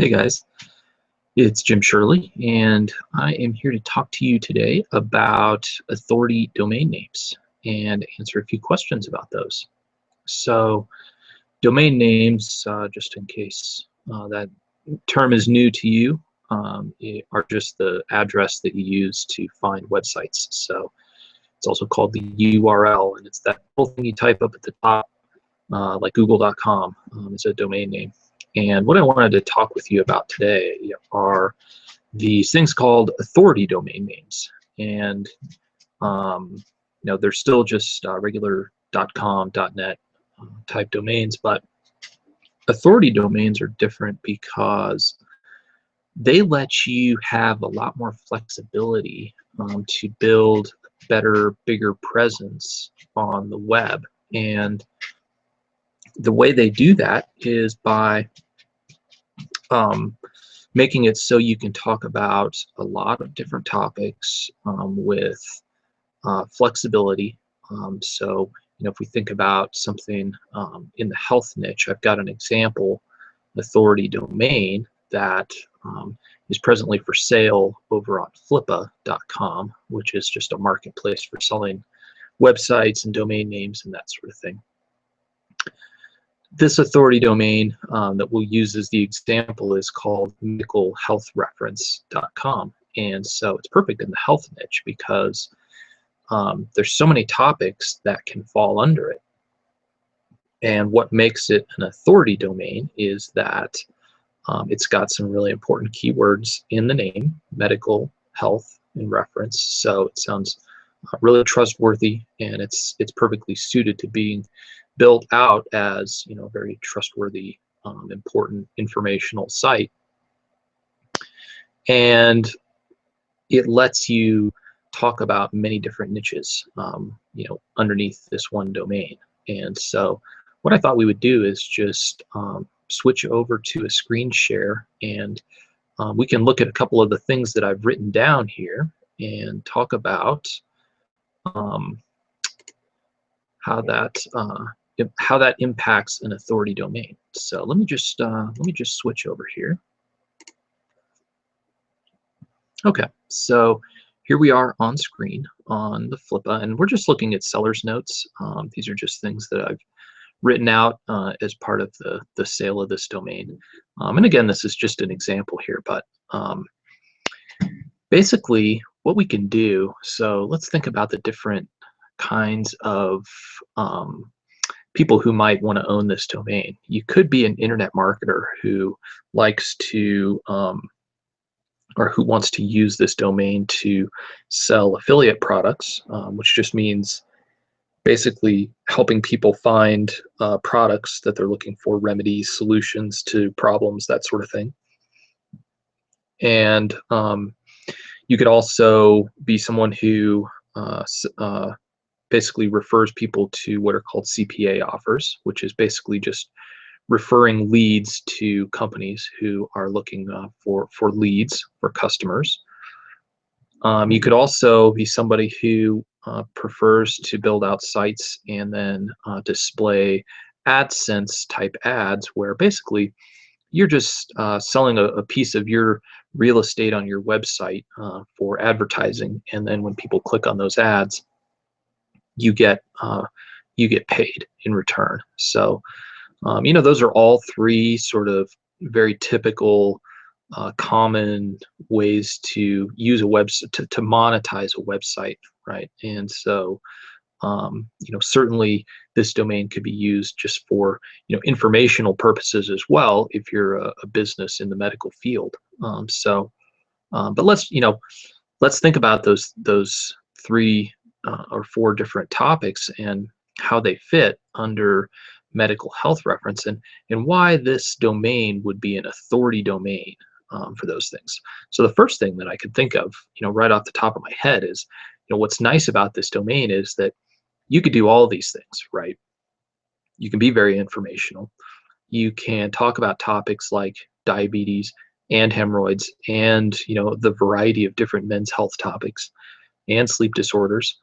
Hey guys, it's Jim Shirley, and I am here to talk to you today about authority domain names and answer a few questions about those. So, domain names, just in case that term is new to you, are just the address that you use to find websites. So, it's also called the URL, and it's that whole thing you type up at the top, like google.com is a domain name. And what I wanted to talk with you about today are these things called authority domain names. And they're still just regular .com, .net type domains, but authority domains are different because they let you have a lot more flexibility to build a better, bigger presence on the web. And the way they do that is by making it so you can talk about a lot of different topics with flexibility. So, if we think about something in the health niche, I've got an example authority domain that is presently for sale over on Flippa.com, which is just a marketplace for selling websites and domain names and that sort of thing. This authority domain that we'll use as the example is called medicalhealthreference.com. And so it's perfect in the health niche because there's so many topics that can fall under it. And what makes it an authority domain is that it's got some really important keywords in the name, medical, health, and reference. So it sounds really trustworthy, and it's perfectly suited to being built out as a very trustworthy, important informational site. And it lets you talk about many different niches, underneath this one domain. And so what I thought we would do is just switch over to a screen share, and we can look at a couple of the things that I've written down here and talk about how that impacts an authority domain. So let me just switch over here. Okay, so here we are on screen on the Flippa, and we're just looking at seller's notes. These are just things that I've written out as part of the sale of this domain. And again, this is just an example here, but basically what we can do, so let's think about the different kinds of people who might want to own this domain. You could be an internet marketer who likes to or who wants to use this domain to sell affiliate products, which just means basically helping people find products that they're looking for, remedies, solutions to problems, that sort of thing. And you could also be someone who basically refers people to what are called CPA offers, which is basically just referring leads to companies who are looking for leads for customers. You could also be somebody who prefers to build out sites and then display AdSense type ads, where basically you're just selling a piece of your real estate on your website for advertising, and then when people click on those ads, you get paid in return. So those are all three sort of very typical common ways to use a website to monetize a website, right? And so certainly this domain could be used just for informational purposes as well if you're a business in the medical field. But let's think about those three or four different topics and how they fit under medical health reference, and why this domain would be an authority domain for those things. So the first thing that I could think of, right off the top of my head is, what's nice about this domain is that you could do all these things, right? You can be very informational. You can talk about topics like diabetes and hemorrhoids and, the variety of different men's health topics and sleep disorders.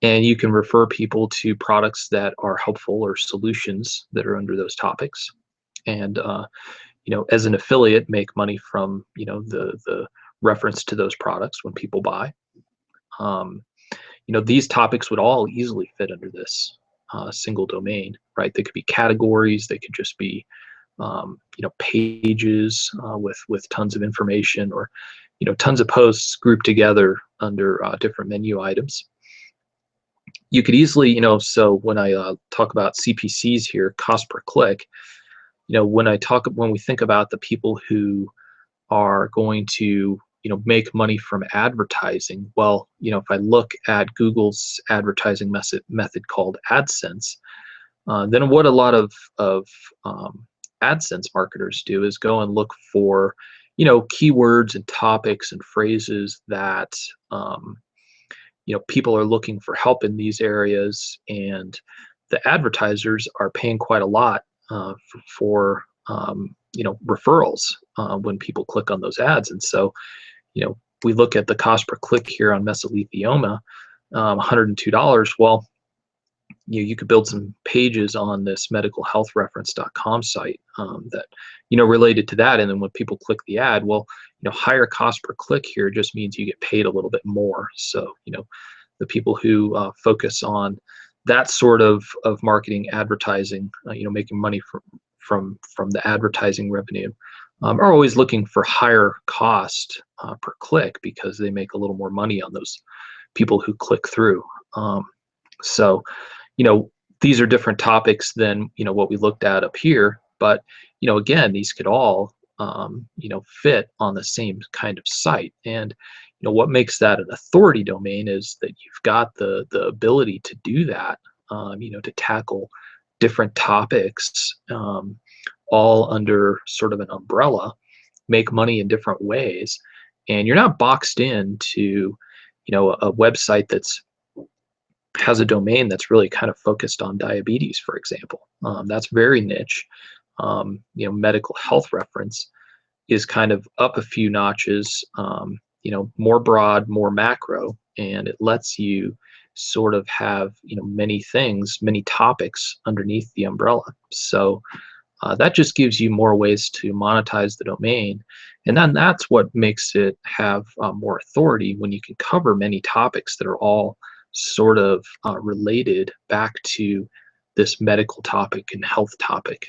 And you can refer people to products that are helpful or solutions that are under those topics. And as an affiliate, make money from, the reference to those products when people buy. Um, these topics would all easily fit under this single domain, right? They could be categories, they could just be, pages with tons of information, or, tons of posts grouped together under different menu items. You could easily, so when I talk about CPCs here, cost per click, when we think about the people who are going to, make money from advertising, well, if I look at Google's advertising method called AdSense, then what a lot of AdSense marketers do is go and look for, keywords and topics and phrases that, people are looking for help in these areas, and the advertisers are paying quite a lot for referrals when people click on those ads. And so, we look at the cost per click here on mesothelioma, $102. Well, you could build some pages on this medicalhealthreference.com site that, related to that. And then when people click the ad, well, higher cost per click here just means you get paid a little bit more. So, the people who focus on that sort of marketing, advertising, making money from the advertising revenue, are always looking for higher cost per click, because they make a little more money on those people who click through. So, these are different topics than, what we looked at up here, but, again, these could all, fit on the same kind of site. And, what makes that an authority domain is that you've got the ability to do that, to tackle different topics, all under sort of an umbrella, make money in different ways. And you're not boxed into, a website that's has a domain that's really kind of focused on diabetes, for example. That's very niche. Medical health reference is kind of up a few notches, more broad, more macro, and it lets you sort of have, many things, many topics underneath the umbrella. So that just gives you more ways to monetize the domain. And then that's what makes it have more authority, when you can cover many topics that are all sort of related back to this medical topic and health topic.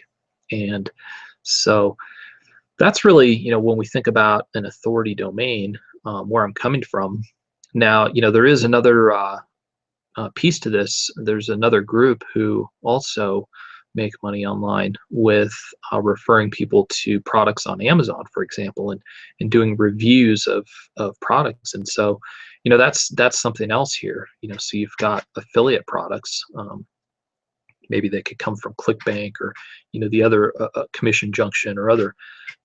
And so that's really, when we think about an authority domain, where I'm coming from. Now, there is another piece to this. There's another group who also make money online with referring people to products on Amazon, for example, and doing reviews of products. And so, that's something else here. So you've got affiliate products. Maybe they could come from ClickBank, or the other Commission Junction, or other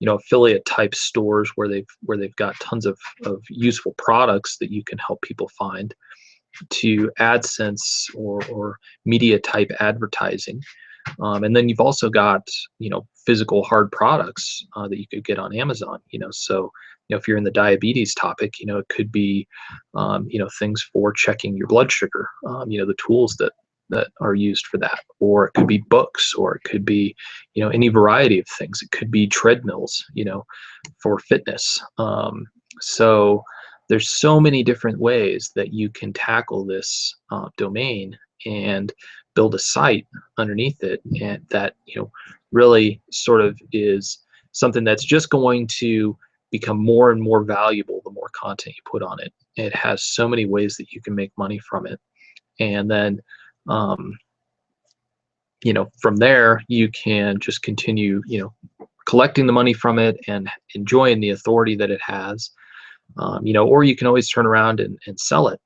affiliate type stores where they've got tons of useful products that you can help people find, to AdSense or media type advertising. And then you've also got, physical hard products that you could get on Amazon. So, if you're in the diabetes topic, it could be, things for checking your blood sugar, the tools that are used for that, or it could be books, or it could be, any variety of things. It could be treadmills, for fitness. So there's so many different ways that you can tackle this domain and build a site underneath it, and that really sort of is something that's just going to become more and more valuable the more content you put on it. It has so many ways that you can make money from it, and then from there you can just continue collecting the money from it and enjoying the authority that it has. Or you can always turn around and sell it.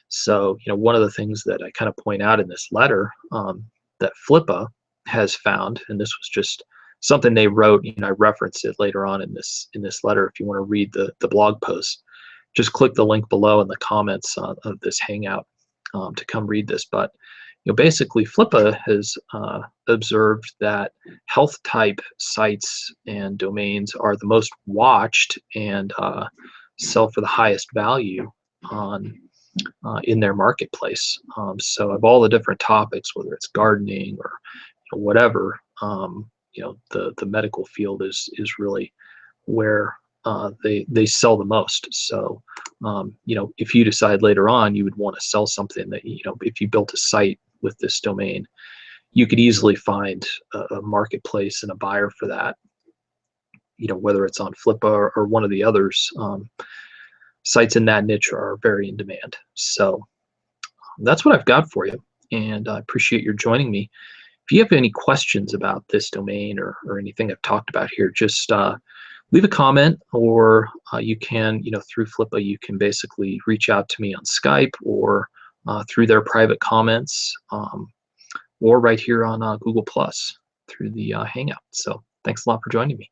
So, one of the things that I kind of point out in this letter, that Flippa has found, and this was just something they wrote, I reference it later on in this letter. If you want to read the blog post, just click the link below in the comments of this Hangout to come read this. But basically, Flippa has observed that health type sites and domains are the most watched and sell for the highest value on in their marketplace. So of all the different topics, whether it's gardening or whatever, the medical field is really where they sell the most. So if you decide later on you would want to sell something, that if you built a site with this domain, you could easily find a marketplace and a buyer for that. Whether it's on Flippa or one of the others, sites in that niche are very in demand. So that's what I've got for you, and I appreciate your joining me. If you have any questions about this domain or anything I've talked about here, just leave a comment, or you can, through Flippa, you can basically reach out to me on Skype, or through their private comments, or right here on Google Plus through the Hangout. So thanks a lot for joining me.